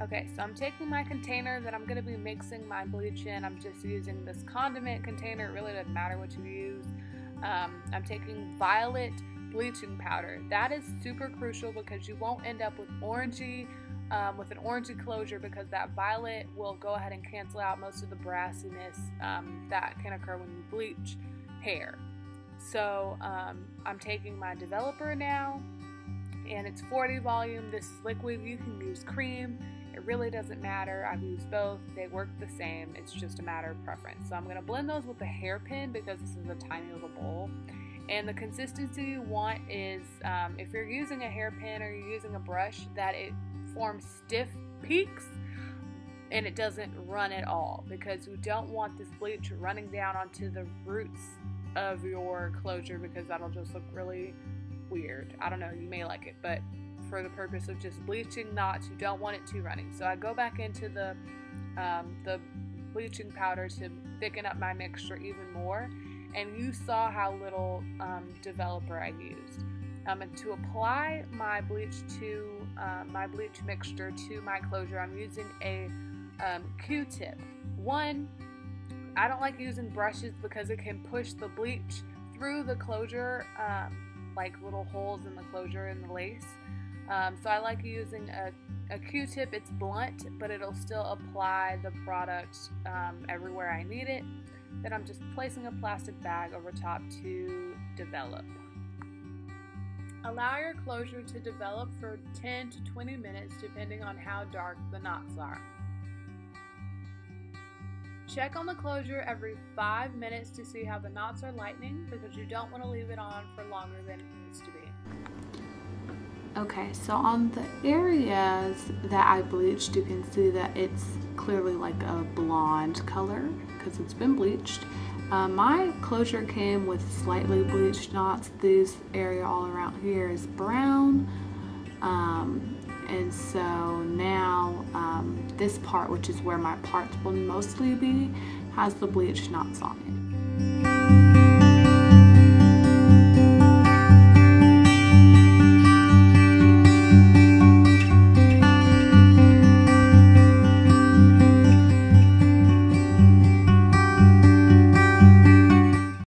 Okay, so I'm taking my container that I'm going to be mixing my bleach in. I'm just using this condiment container. It really doesn't matter what you use. I'm taking violet bleaching powder. That is super crucial because you won't end up with an orangey closure, because that violet will go ahead and cancel out most of the brassiness that can occur when you bleach hair. So I'm taking my developer now, and it's 40 volume. This is liquid. You can use cream. It really doesn't matter. I've used both. They work the same. It's just a matter of preference. So I'm going to blend those with a hairpin because this is a tiny little bowl. And the consistency you want is, if you're using a hairpin or you're using a brush, that it forms stiff peaks and it doesn't run at all, because you don't want this bleach running down onto the roots of your closure, because that'll just look really weird. I don't know, you may like it, but for the purpose of just bleaching knots, you don't want it too running. So I go back into the bleaching powder to thicken up my mixture even more, and you saw how little developer I used. And to apply my bleach mixture to my closure, I'm using a Q-tip. One, I don't like using brushes because it can push the bleach through the closure, like little holes in the closure and the lace. So I like using a Q-tip. It's blunt, but it'll still apply the product everywhere I need it. Then I'm just placing a plastic bag over top to develop. Allow your closure to develop for 10 to 20 minutes depending on how dark the knots are. Check on the closure every 5 minutes to see how the knots are lightening, because you don't want to leave it on for longer than it needs to be. Okay, so on the areas that I bleached, you can see that it's clearly like a blonde color because it's been bleached. My closure came with slightly bleached knots. This area all around here is brown. And so now this part, which is where my parts will mostly be, has the bleached knots on it.